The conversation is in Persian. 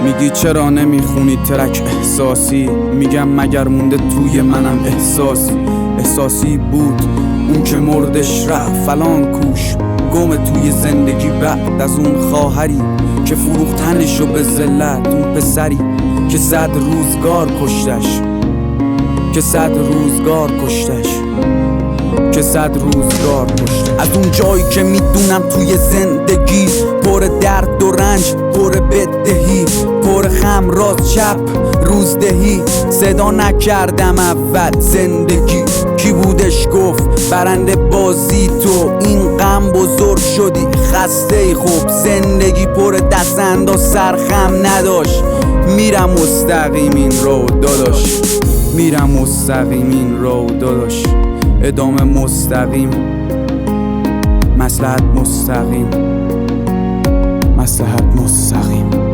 میگی چرا نمیخونی ترک احساسی؟ میگم مگر مونده توی منم احساسی بود اون که مردش رفت فلان کوش گم توی زندگی بعد از اون خواهری که فروختنشو به ذلت، اون پسری که 100 روزگار کشتش از اون جایی که میدونم توی زندگی پر درد و رنج، پر بدهی، پر خم راست چپ روزدهی. صدا نکردم اول زندگی کی بودش گفت برنده بازی تو این غم بزرگ شدی خسته. خب زندگی پر دست انداز سرخم نداشت. میرم مستقیم این رو داداش، میرم مستقیم این رو داداش، ادامه مستقیم، مصلحت مستقیم، مصلحت مستقیم.